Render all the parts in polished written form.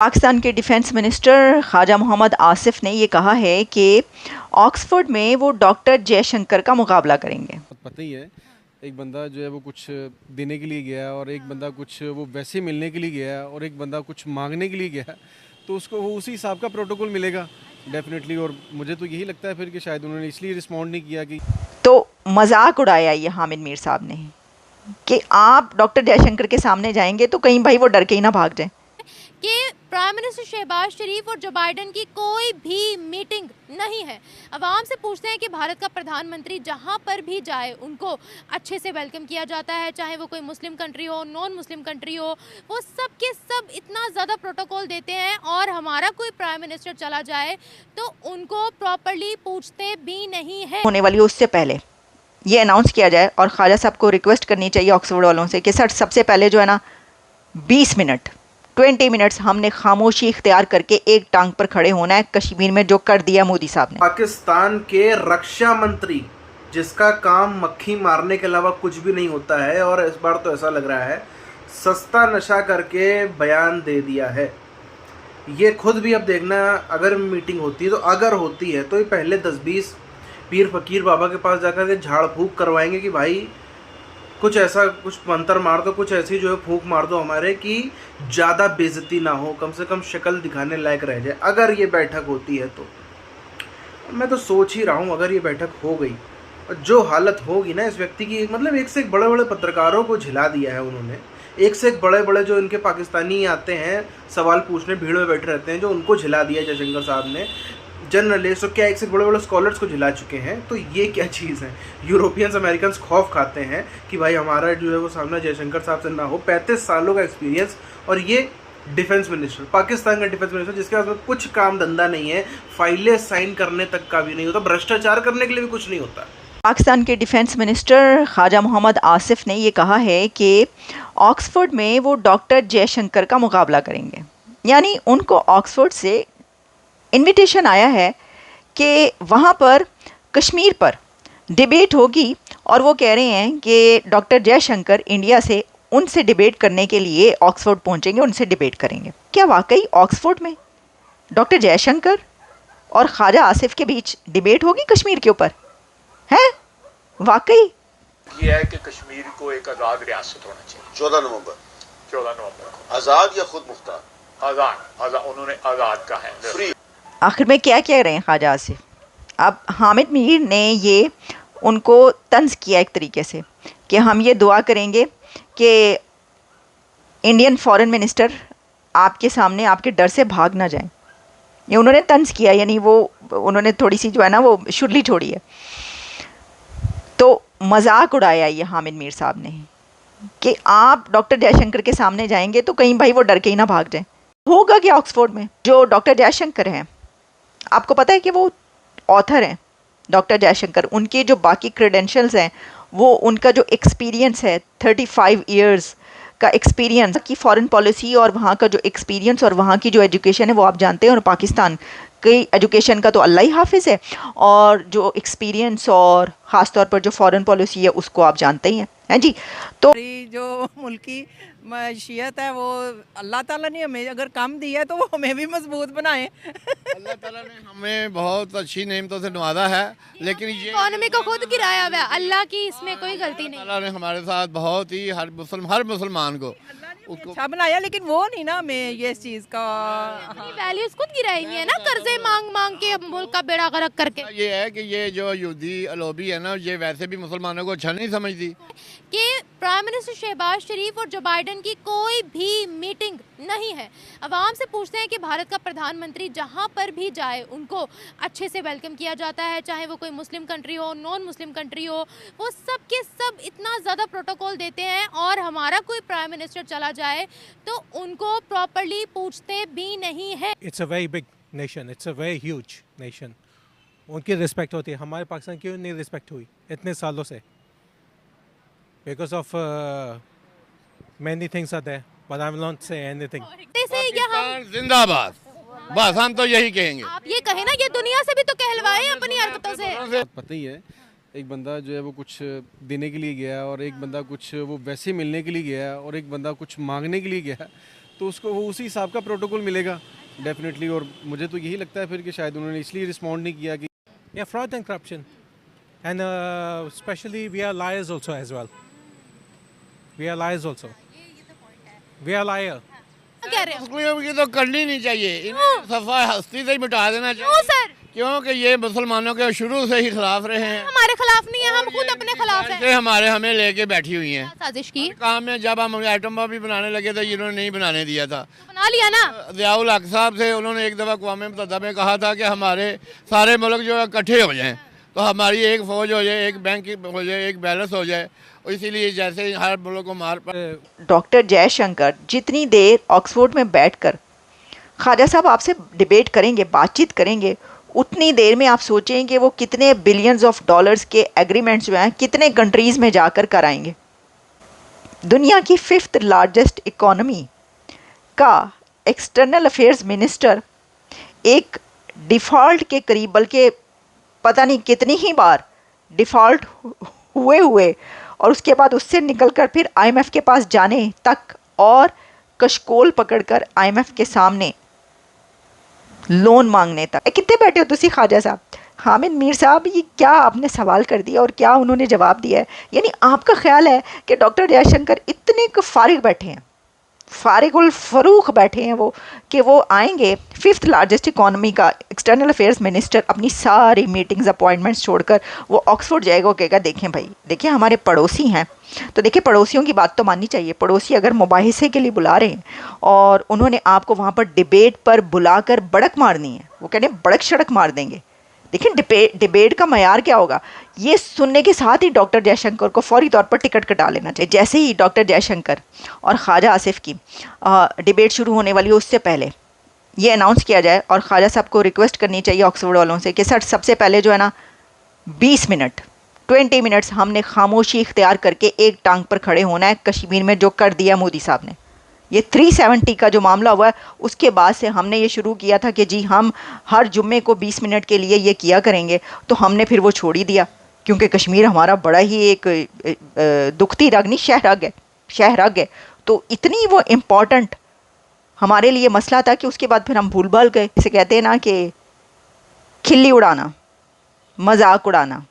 पाकिस्तान के defence minister Khwaja Mohammad Asif ने ये कहा है कि ऑक्सफोर्ड में वो डॉक्टर जयशंकर का मुकाबला करेंगे। पता ही है, एक बंदा जो है वो कुछ देने के लिए गया है और एक बंदा कुछ वो वैसे मिलने के लिए गया है और एक बंदा कुछ मांगने के लिए गया है, तो उसको वो उसी हिसाब का प्रोटोकॉल मिलेगा डेफिनेटली। और मुझे तो यही लगता है फिर कि शायद उन्होंने इसलिए रिस्पॉन्ड नहीं किया कि तो मजाक उड़ाया ये हामिद मीर साहब ने कि आप डॉक्टर जयशंकर के सामने जाएंगे तो कहीं भाई वो डर के ही ना भाग जाए कि प्राइम मिनिस्टर शहबाज शरीफ और जो बाइडन की कोई भी मीटिंग नहीं है। अवाम से पूछते हैं कि भारत का प्रधानमंत्री जहां पर भी जाए उनको अच्छे से वेलकम किया जाता है, चाहे वो कोई मुस्लिम कंट्री हो, नॉन मुस्लिम कंट्री हो, वो सब के सब इतना ज़्यादा प्रोटोकॉल देते हैं। और हमारा कोई प्राइम मिनिस्टर चला जाए तो उनको प्रॉपरली पूछते भी नहीं है। होने वाली उससे पहले ये अनाउंस किया जाए और ख्वाजा साहब को रिक्वेस्ट करनी चाहिए ऑक्सफोर्ड वालों से कि सर सबसे पहले जो है ना 20 मिनट 20 मिनट्स हमने खामोशी इख्तियार करके एक टांग पर खड़े होना है कश्मीर में जो कर दिया मोदी साहब ने। पाकिस्तान के रक्षा मंत्री जिसका काम मक्खी मारने के अलावा कुछ भी नहीं होता है, और इस बार तो ऐसा लग रहा है सस्ता नशा करके बयान दे दिया है। ये खुद भी अब देखना, अगर मीटिंग होती है तो अगर होती है तो ये पहले 10-20 पीर फकीर बाबा के पास जाकर के झाड़ फूक करवाएंगे कि भाई कुछ ऐसा कुछ मंत्र मार दो, कुछ ऐसी जो है फूंक मार दो हमारे कि ज़्यादा बेइज्जती ना हो, कम से कम शक्ल दिखाने लायक रह जाए। अगर ये बैठक होती है तो मैं तो सोच ही रहा हूँ अगर ये बैठक हो गई और जो हालत होगी ना इस व्यक्ति की, मतलब एक से एक बड़े बड़े पत्रकारों को झिला दिया है उन्होंने। एक से एक बड़े बड़े जो इनके पाकिस्तानी आते हैं सवाल पूछने, भीड़ में बैठे रहते हैं, जो उनको झिला दिया जयशंकर साहब ने। जर्नलिस्ट और क्या एक से बड़े बड़े स्कॉलर्स को झिला चुके हैं। तो ये क्या चीज़ है? यूरोपियंस अमेरिकन खौफ खाते हैं कि भाई हमारा जो है वो सामना जयशंकर साहब से ना हो। 35 सालों का एक्सपीरियंस, और ये डिफेंस मिनिस्टर, पाकिस्तान का डिफेंस मिनिस्टर जिसके पास में कुछ काम धंधा नहीं है, फाइलें साइन करने तक का भी नहीं होता, भ्रष्टाचार करने के लिए भी कुछ नहीं होता। पाकिस्तान के डिफेंस मिनिस्टर ख्वाजा मोहम्मद आसिफ ने ये कहा है कि ऑक्सफोर्ड में वो डॉक्टर जयशंकर का मुकाबला करेंगे। यानी उनको ऑक्सफोर्ड से इनविटेशन आया है कि वहाँ पर कश्मीर पर डिबेट होगी और वो कह रहे हैं कि डॉक्टर जयशंकर इंडिया से उनसे डिबेट करने के लिए ऑक्सफोर्ड पहुँचेंगे, उनसे डिबेट करेंगे। क्या वाकई ऑक्सफोर्ड में डॉक्टर जयशंकर और ख्वाजा आसिफ के बीच डिबेट होगी कश्मीर के ऊपर? है वाकई ये है कि कश्मीर को एक आज़ाद रियासत होना चाहिए। 14 नवंबर को आज़ाद या खुद मुख्तार? आज़ाद उन्होंने आज़ाद का है फ्री। आखिर में क्या कह रहे हैं ख्वाजा आसिफ? अब हामिद मीर ने ये उनको तंज किया एक तरीके से कि हम ये दुआ करेंगे कि इंडियन फॉरेन मिनिस्टर आपके सामने आपके डर से भाग ना जाएं। ये उन्होंने तंज किया, यानी वो उन्होंने थोड़ी सी जो है ना वो शुरली छोड़ी है। तो मजाक उड़ाया ये हामिद मीर साहब ने कि आप डॉक्टर जयशंकर के सामने जाएंगे तो कहीं भाई वो डर के ही ना भाग जाए। होगा कि ऑक्सफोर्ड में जो डॉक्टर जयशंकर हैं, आपको पता है कि वो ऑथर हैं डॉक्टर जयशंकर, उनके जो बाकी क्रेडेंशियल्स हैं, वो उनका जो एक्सपीरियंस है 35 इयर्स का एक्सपीरियंस की फॉरेन पॉलिसी और वहाँ का जो एक्सपीरियंस और वहाँ की जो एजुकेशन है वो आप जानते हैं। और पाकिस्तान की एजुकेशन का तो अल्लाह ही हाफिज़ है, और जो एक्सपीरियंस और ख़ास तौर पर जो फॉरेन पॉलिसी है उसको आप जानते ही हैं जी। तो जो मुल्की मैशियत है वो अल्लाह ताला ने हमें अगर कम दिया है तो वो हमें भी मजबूत बनाए। अल्लाह ताला ने हमें बहुत अच्छी नेमतों से नवाजा है, लेकिन ये इकोनॉमी को खुद गिराया हुआ है, अल्लाह की इसमें कोई गलती नहीं। अल्लाह ने हमारे साथ बहुत ही हर मुसलमान को अच्छा बनाया, लेकिन वो नहीं ना हमें ये इस चीज़ का वैल्यूज खुद गिराई हुई है ना, कर्जे मांग मांग के मुल्क का बेड़ा गर्क करके। ये है कि ये जो यहूदी लॉबी है ना, ये वैसे भी मुसलमानों को अच्छा नहीं समझती। कि प्राइम मिनिस्टर शहबाज शरीफ और जो बाइडन की कोई भी मीटिंग नहीं है। अवाम से पूछते हैं कि भारत का प्रधानमंत्री जहां पर भी जाए उनको अच्छे से वेलकम किया जाता है, चाहे वो कोई मुस्लिम कंट्री हो, नॉन मुस्लिम कंट्री हो, वो सब के सब इतना ज़्यादा प्रोटोकॉल देते हैं। और हमारा कोई प्राइम मिनिस्टर चला जाए तो उनको प्रॉपरली पूछते भी नहीं है। It's a very big nation, it's a very huge nation. उनकी रिस्पेक्ट होती है, हमारे पाकिस्तान की नहीं रिस्पेक्ट हुई इतने सालों से, because of many things are there, but I will not say anything. Pakistan जिंदाबाद, बस हम तो यही कहेंगे। आप ये कहे ना, ये दुनिया से भी तो कहलवाए अपनी हरकतों से। पता ही है, एक बंदा जो है वो कुछ देने के लिए गया है और एक बंदा कुछ वो वैसे मिलने के लिए गया है और एक बंदा कुछ मांगने के लिए गया है, तो उसको वो उसी हिसाब का प्रोटोकॉल मिलेगा डेफिनेटली। और मुझे तो यही लगता है फिर कि शायद उन्होंने इसलिए रिस्पॉन्ड नहीं किया कि Yeah, fraud and corruption. And especially we are liars also as well. We are liars also. We are liar. क्या कह रहे हो? मुस्लिमों की तो करनी नहीं चाहिए, इन्हें सफा हस्ती से ही मिटा देना क्यों चाहिए, सर? क्योंकि ये मुसलमानों के शुरू से ही खिलाफ रहे हैं। हमारे खिलाफ नहीं है, हम खुद अपने खिलाफ हैं। से हमें लेके बैठी हुई हैं। साजिश की काम में जब हम एटम बम भी बनाने लगे तो इन्होंने नहीं बनाने दिया था। तो बना लिया ना। ज़ियाउल हक साहब थे, उन्होंने एक दफ़ा अक़वाम मुत्तहिदा में कहा था कि हमारे सारे मुल्क जो है इकट्ठे हो जाएं, तो हमारी एक फ़ौज हो जाए, एक बैंक हो जाए, एक बैलेंस हो जाए। और इसीलिए जैसे हर मुल्क को मार डॉक्टर जयशंकर जितनी देर ऑक्सफोर्ड में बैठकर ख्वाजा साहब आपसे डिबेट करेंगे, बातचीत करेंगे, उतनी देर में आप सोचें कि वो कितने बिलियंस ऑफ डॉलर्स के एग्रीमेंट्स जो हैं कितने कंट्रीज़ में जाकर कराएंगे। दुनिया की 5th लार्जेस्ट इकोनॉमी का एक्सटर्नल अफेयर्स मिनिस्टर एक डिफ़ॉल्ट के करीब, बल्कि पता नहीं कितनी ही बार डिफ़ॉल्ट हुए और उसके बाद उससे निकलकर फिर IMF के पास जाने तक और कशकोल पकड़कर IMF के सामने लोन मांगने तक। कितने बैठे हो तुसी ख्वाजा साहब? हामिद मीर साहब, ये क्या आपने सवाल कर दिया और क्या उन्होंने जवाब दिया है? यानी आपका ख्याल है कि डॉक्टर जयशंकर इतने फारिग बैठे हैं, फारिगुल फरूख बैठे हैं वो, कि वो आएंगे 5th लार्जेस्ट इकोनॉमी का एक्सटर्नल अफेयर्स मिनिस्टर अपनी सारी मीटिंग्स अपॉइंटमेंट्स छोड़कर वो ऑक्सफोर्ड जाएगा और कहेगा देखें भाई, देखिए हमारे पड़ोसी हैं, तो देखिए पड़ोसियों की बात तो माननी चाहिए। पड़ोसी अगर मुबाहिसे के लिए बुला रहे हैं और उन्होंने आपको वहाँ पर डिबेट पर बुलाकर बड़क मारनी है, वो कह रहे हैं बड़क शड़क मार देंगे। देखिए डिबेट का मयार क्या होगा, ये सुनने के साथ ही डॉक्टर जयशंकर को फौरी तौर पर टिकट कटा लेना चाहिए। जैसे ही डॉक्टर जयशंकर और ख्वाजा आसिफ की डिबेट शुरू होने वाली है उससे पहले ये अनाउंस किया जाए और ख्वाजा साहब को रिक्वेस्ट करनी चाहिए ऑक्सफोर्ड वालों से कि सर सबसे पहले जो है ना 20 मिनट 20 मिनट्स हमने खामोशी इख्तियार करके एक टांग पर खड़े होना है कश्मीर में, जो कर दिया मोदी साहब ने। ये 370 का जो मामला हुआ है उसके बाद से हमने ये शुरू किया था कि जी हम हर जुम्मे को 20 मिनट के लिए ये किया करेंगे, तो हमने फिर वो छोड़ ही दिया क्योंकि कश्मीर हमारा बड़ा ही एक दुखती रग नहीं शहरग है। तो इतनी वो इम्पॉर्टेंट हमारे लिए मसला था कि उसके बाद फिर हम भूल भाल गए। इसे कहते हैं ना कि खिल्ली उड़ाना, मजाक उड़ाना,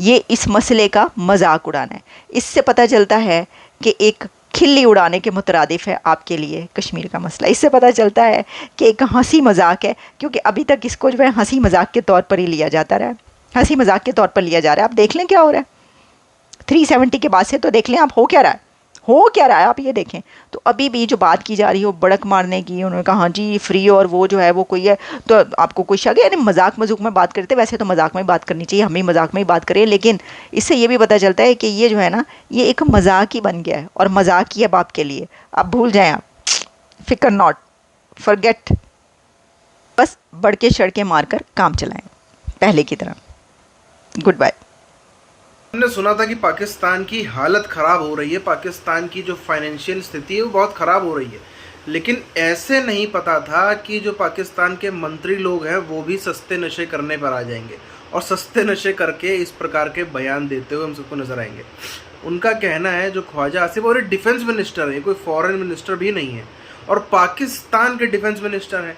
ये इस मसले का मजाक उड़ाना है। इससे पता चलता है कि एक खिल्ली उड़ाने के मुतरादिफ है आपके लिए कश्मीर का मसला। इससे पता चलता है कि एक हंसी मजाक है, क्योंकि अभी तक इसको जो है हंसी मजाक के तौर पर ही लिया जाता रहा है, हंसी मजाक के तौर पर लिया जा रहा है। आप देख लें क्या हो रहा है 370 के बाद से, तो देख लें आप हो क्या रहा है आप ये देखें। तो अभी भी जो बात की जा रही है वो बड़क मारने की, उन्होंने कहा हाँ जी फ्री और वो जो है वो कोई है, तो आपको कोई शक है? यानी मजाक मजूक में बात करते, वैसे तो मजाक में बात करनी चाहिए, हम ही मजाक में ही बात करें, लेकिन इससे ये भी पता चलता है कि ये जो है ना ये एक मजाक ही बन गया है और मजाक ही अब आपके लिए। आप भूल जाएँ, आप फिक्र नॉट फॉरगेट, बस बड़के शड़के मारकर काम चलाएँ पहले की तरह। Goodbye. हमने सुना था कि पाकिस्तान की हालत ख़राब हो रही है, पाकिस्तान की जो फाइनेंशियल स्थिति है वो बहुत ख़राब हो रही है, लेकिन ऐसे नहीं पता था कि जो पाकिस्तान के मंत्री लोग हैं वो भी सस्ते नशे करने पर आ जाएंगे और सस्ते नशे करके इस प्रकार के बयान देते हुए हम सबको नज़र आएंगे। उनका कहना है जो ख्वाजा आसिफ और एक डिफेंस मिनिस्टर है, कोई फॉरेन मिनिस्टर भी नहीं है, और पाकिस्तान के डिफेंस मिनिस्टर हैं।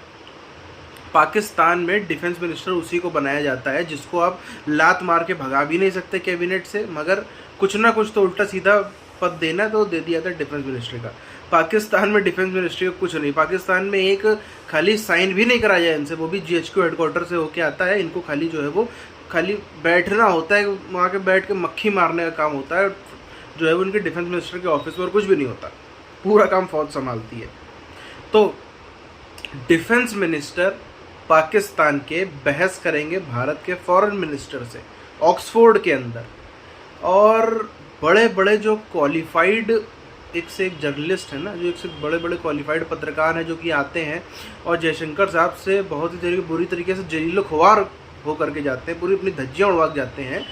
पाकिस्तान में डिफेंस मिनिस्टर उसी को बनाया जाता है जिसको आप लात मार के भगा भी नहीं सकते कैबिनेट से, मगर कुछ ना कुछ तो उल्टा सीधा पद देना है तो दे दिया था डिफेंस मिनिस्ट्री का। पाकिस्तान में डिफेंस मिनिस्ट्री का कुछ नहीं, पाकिस्तान में एक खाली साइन भी नहीं कराया इनसे, वो भी GHQ हेडक्वार्टर से होके आता है। इनको खाली जो है वो खाली बैठना होता है, वहाँ के बैठ के मक्खी मारने का काम होता है, जो है वो उनके डिफेंस मिनिस्टर के ऑफिस में, और कुछ भी नहीं होता, पूरा काम फौज संभालती है। तो डिफेंस मिनिस्टर पाकिस्तान के बहस करेंगे भारत के फॉरेन मिनिस्टर से ऑक्सफोर्ड के अंदर, और बड़े बड़े जो क्वालिफाइड एक से एक जर्नलिस्ट है ना, जो एक से बड़े बड़े क्वालिफाइड पत्रकार हैं जो कि आते हैं और जयशंकर साहब से बहुत ही बुरी तरीके से जलीलो ख्वार हो करके जाते हैं, पूरी अपनी धज्जियाँ उड़वा के जाते हैं।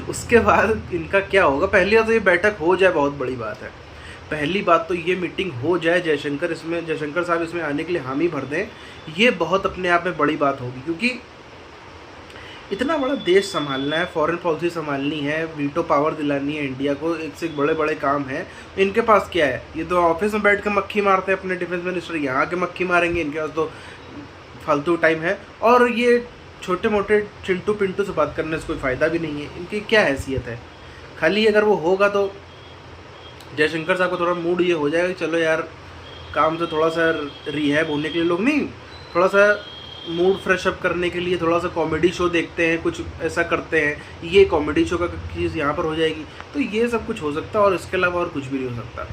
उसके बाद इनका क्या होगा? पहली बात तो ये बैठक हो जाए, बहुत बड़ी बात है। पहली बात तो ये मीटिंग हो जाए, जयशंकर साहब इसमें आने के लिए हामी भर दें, ये बहुत अपने आप में बड़ी बात होगी, क्योंकि इतना बड़ा देश संभालना है, फॉरेन पॉलिसी संभालनी है, वीटो पावर दिलानी है इंडिया को, एक से एक बड़े बड़े काम हैं। इनके पास क्या है? ये तो ऑफिस में बैठ के मक्खी मारते हैं अपने डिफेंस मिनिस्टर, यहाँ के मक्खी मारेंगे, इनके पास तो फालतू टाइम है। और ये छोटे मोटे चिंटू पिंटू से बात करने से कोई फ़ायदा भी नहीं है। इनकी क्या हैसियत है? खाली अगर वो होगा तो जयशंकर साहब को थोड़ा मूड ये हो जाएगा कि चलो यार काम से थोड़ा सा रिहैब होने के लिए, लोग नहीं थोड़ा सा मूड फ्रेश अप करने के लिए थोड़ा सा कॉमेडी शो देखते हैं, कुछ ऐसा करते हैं, ये कॉमेडी शो का चीज़ यहाँ पर हो जाएगी। तो ये सब कुछ हो सकता है और इसके अलावा और कुछ भी नहीं हो सकता।